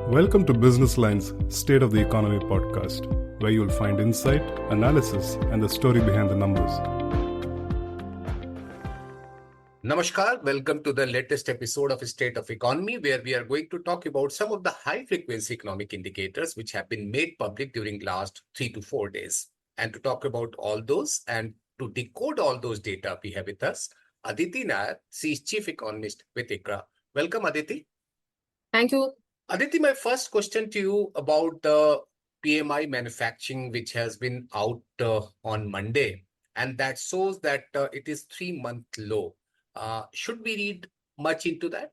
Welcome to Business Line's State of the Economy podcast, where you'll find insight, analysis, and the story behind the numbers. Namaskar, welcome to the latest episode of State of Economy, where we are going to talk about some of the high-frequency economic indicators which have been made public during last 3 to 4 days. And to talk about all those and to decode all those data, we have with us Aditi Nair. She is Chief Economist with ICRA. Welcome, Aditi. Thank you. Aditi, my first question to you about the PMI manufacturing, which has been out on Monday, and that shows that it is 3-month low. Should we read much into that?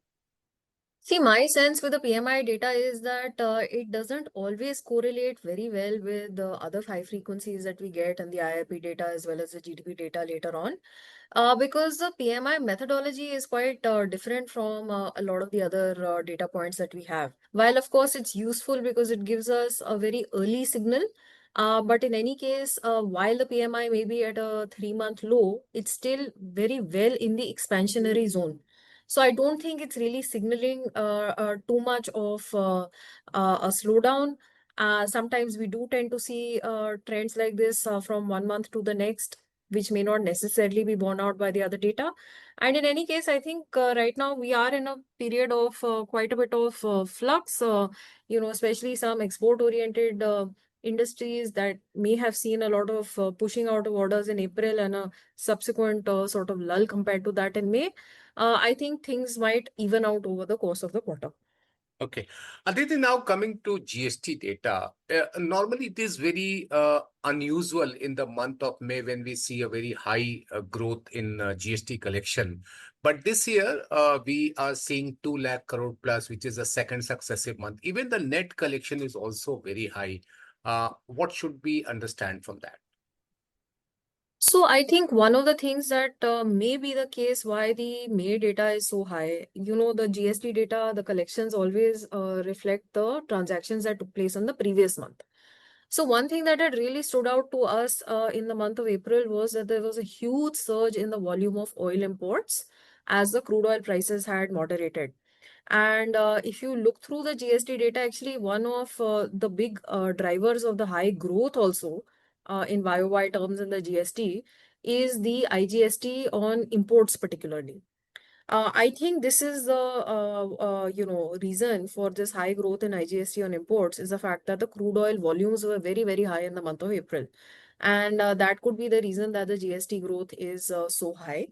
See, my sense with the PMI data is that it doesn't always correlate very well with the other high frequencies that we get and the IIP data as well as the GDP data later on. Because the PMI methodology is quite different from a lot of the other data points that we have. While, of course, it's useful because it gives us a very early signal. But in any case, while the PMI may be at a 3-month low, it's still very well in the expansionary zone. So I don't think it's really signaling too much of a slowdown. Sometimes we do tend to see trends like this from 1 month to the next, which may not necessarily be borne out by the other data. And in any case, I think right now we are in a period of quite a bit of flux, especially some export-oriented industries that may have seen a lot of pushing out of orders in April and a subsequent sort of lull compared to that in May. I think things might even out over the course of the quarter. Okay. Aditi, now coming to GST data, normally it is very unusual in the month of May when we see a very high growth in GST collection. But this year, we are seeing 2 lakh crore plus, which is a second successive month. Even the net collection is also very high. What should we understand from that? So I think one of the things that may be the case why the May data is so high, the GST data, the collections always reflect the transactions that took place in the previous month. So one thing that had really stood out to us in the month of April was that there was a huge surge in the volume of oil imports as the crude oil prices had moderated. And if you look through the GST data, actually one of the big drivers of the high growth also in YOY terms in the GST is the IGST on imports particularly. I think this is the reason for this high growth in IGST on imports is the fact that the crude oil volumes were very, very high in the month of April. And that could be the reason that the GST growth is so high.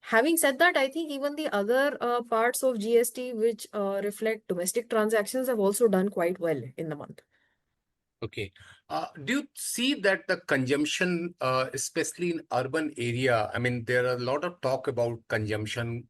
Having said that, I think even the other parts of GST which reflect domestic transactions have also done quite well in the month. Okay. Do you see that the consumption, especially in urban area, I mean, there are a lot of talk about consumption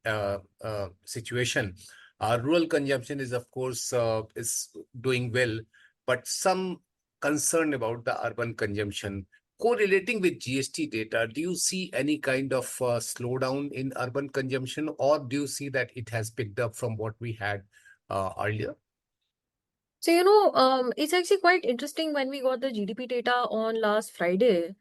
situation. Rural consumption is, of course, is doing well, but some concern about the urban consumption. Correlating with GST data, do you see any kind of slowdown in urban consumption, or do you see that it has picked up from what we had earlier? So, it's actually quite interesting when we got the GDP data on last Friday.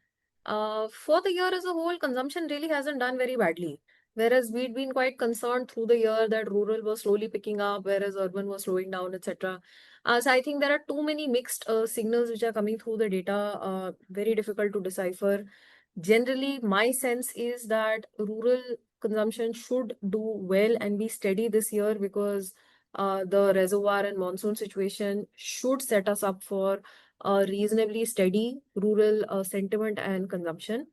For the year as a whole, consumption really hasn't done very badly. Whereas we'd been quite concerned through the year that rural was slowly picking up, whereas urban was slowing down, etc. So I think there are too many mixed signals which are coming through the data, very difficult to decipher. Generally, my sense is that rural consumption should do well and be steady this year because the reservoir and monsoon situation should set us up for a reasonably steady rural sentiment and consumption.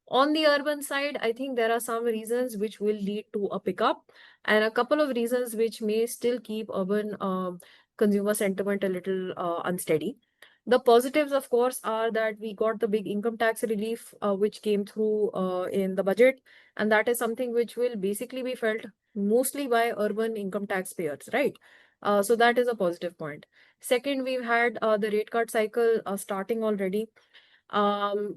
On the urban side, I think there are some reasons which will lead to a pickup and a couple of reasons which may still keep urban consumer sentiment a little unsteady. The positives, of course, are that we got the big income tax relief which came through in the budget, and that is something which will basically be felt mostly by urban income taxpayers, right? So that is a positive point. Second, we've had the rate cut cycle starting already.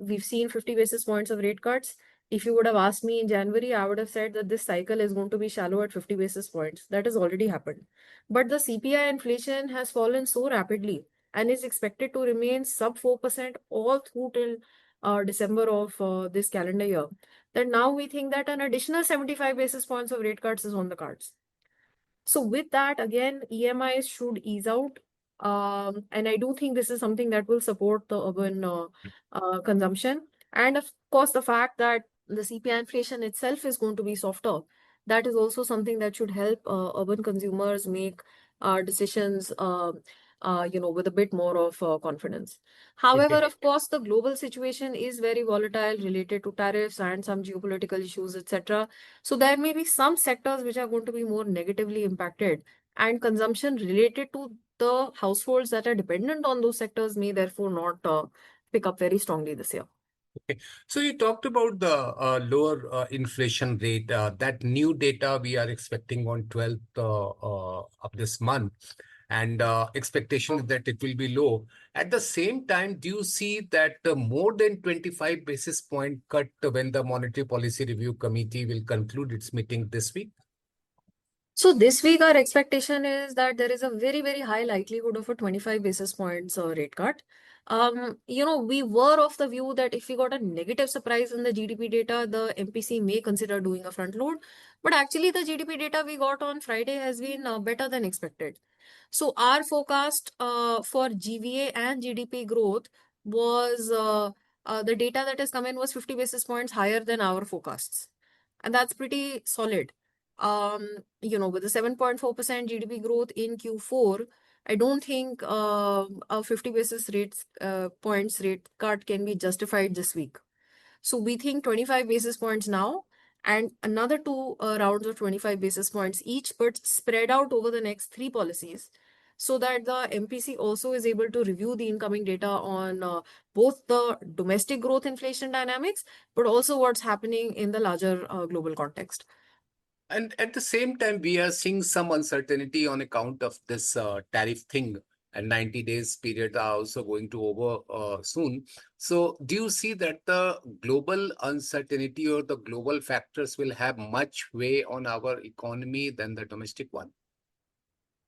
We've seen 50 basis points of rate cuts. If you would have asked me in January, I would have said that this cycle is going to be shallow at 50 basis points. That has already happened. But the CPI inflation has fallen so rapidly and is expected to remain sub 4% all through till December of this calendar year, that now we think that an additional 75 basis points of rate cuts is on the cards. So with that, again, EMIs should ease out. And I do think this is something that will support the urban consumption. And of course, the fact that the CPI inflation itself is going to be softer, that is also something that should help urban consumers make decisions, with a bit more of confidence. However, Okay. of course, the global situation is very volatile related to tariffs and some geopolitical issues, etc. So there may be some sectors which are going to be more negatively impacted, and consumption related to the households that are dependent on those sectors may therefore not pick up very strongly this year. Okay. So you talked about the lower inflation rate. That new data we are expecting on 12th of this month, and expectation is that it will be low. At the same time, do you see that more than 25 basis point cut when the Monetary Policy Review Committee will conclude its meeting this week? So this week, our expectation is that there is a very, very high likelihood of a 25 basis points rate cut. We were of the view that if we got a negative surprise in the GDP data, the MPC may consider doing a front load. But actually, the GDP data we got on Friday has been better than expected. So our forecast for GVA and GDP growth was the data that has come in was 50 basis points higher than our forecasts. And that's pretty solid. With a 7.4% GDP growth in Q4, I don't think a 50 basis points rate cut can be justified this week. So we think 25 basis points now and another two rounds of 25 basis points each, but spread out over the next three policies, so that the MPC also is able to review the incoming data on both the domestic growth inflation dynamics, but also what's happening in the larger global context. And at the same time, we are seeing some uncertainty on account of this tariff thing, and 90 days period are also going to over soon. So do you see that the global uncertainty or the global factors will have much way on our economy than the domestic one?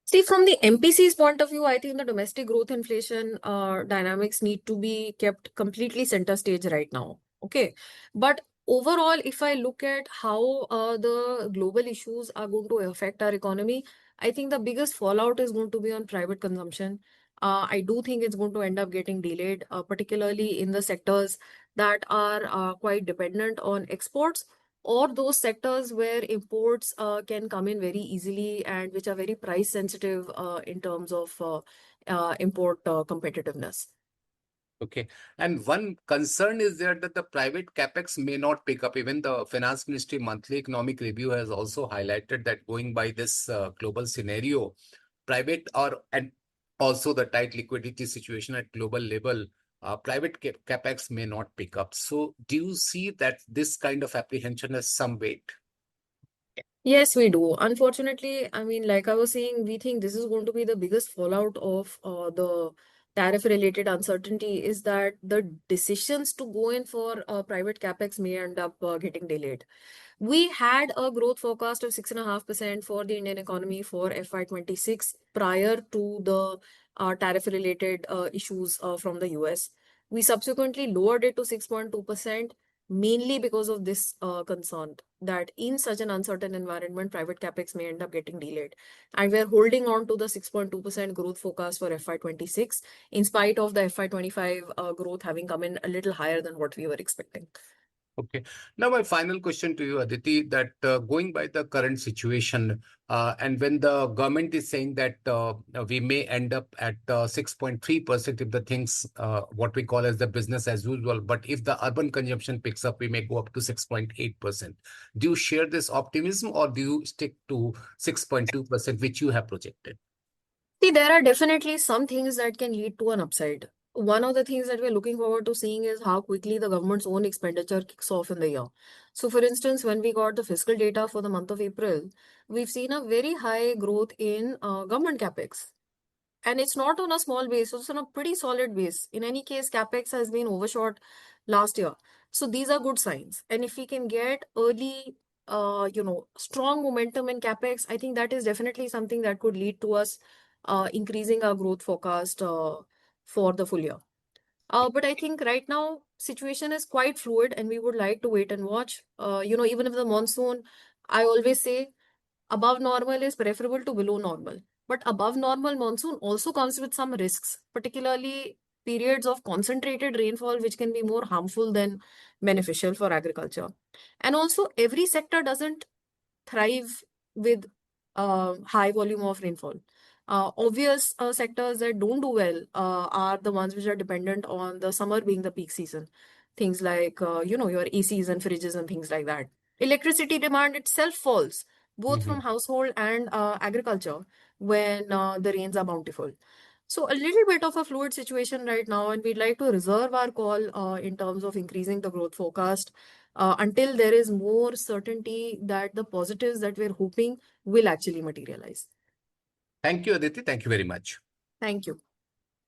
See, from the MPC's point of view, I think the domestic growth inflation dynamics need to be kept completely center stage right now. Okay. But overall, if I look at how the global issues are going to affect our economy, I think the biggest fallout is going to be on private consumption. I do think it's going to end up getting delayed, particularly in the sectors that are quite dependent on exports, or those sectors where imports can come in very easily and which are very price sensitive in terms of import competitiveness. Okay. And one concern is there that the private capex may not pick up. Even the Finance Ministry monthly economic review has also highlighted that going by this global scenario, private and also the tight liquidity situation at global level, private capex may not pick up. So do you see that this kind of apprehension has some weight? Yes, we do. Unfortunately, I mean, like I was saying, we think this is going to be the biggest fallout of the tariff-related uncertainty, is that the decisions to go in for private capex may end up getting delayed. We had a growth forecast of 6.5% for the Indian economy for FY26 prior to the tariff-related issues from the US. We subsequently lowered it to 6.2%, mainly because of this concern that in such an uncertain environment, private capex may end up getting delayed. And we're holding on to the 6.2% growth forecast for FY26, in spite of the FY25 growth having come in a little higher than what we were expecting. Okay. Now, my final question to you, Aditi, that going by the current situation, and when the government is saying that we may end up at 6.3% if the things, what we call as the business as usual, but if the urban consumption picks up, we may go up to 6.8%. Do you share this optimism, or do you stick to 6.2%, which you have projected? See, there are definitely some things that can lead to an upside. One of the things that we're looking forward to seeing is how quickly the government's own expenditure kicks off in the year. So, for instance, when we got the fiscal data for the month of April, we've seen a very high growth in government capex. And it's not on a small base, it's on a pretty solid base. In any case, capex has been overshot last year. So these are good signs. And if we can get early, strong momentum in capex, I think that is definitely something that could lead to us increasing our growth forecast for the full year. But I think right now situation is quite fluid, and we would like to wait and watch. Even if the monsoon, I always say above normal is preferable to below normal. But above normal monsoon also comes with some risks, particularly periods of concentrated rainfall, which can be more harmful than beneficial for agriculture. And also, every sector doesn't thrive with high volume of rainfall. Obvious sectors that don't do well are the ones which are dependent on the summer being the peak season. Things like, your ACs and fridges and things like that. Electricity demand itself falls, both from household and agriculture, when the rains are bountiful. So a little bit of a fluid situation right now, and we'd like to reserve our call in terms of increasing the growth forecast until there is more certainty that the positives that we're hoping will actually materialize. Thank you, Aditi. Thank you very much. Thank you.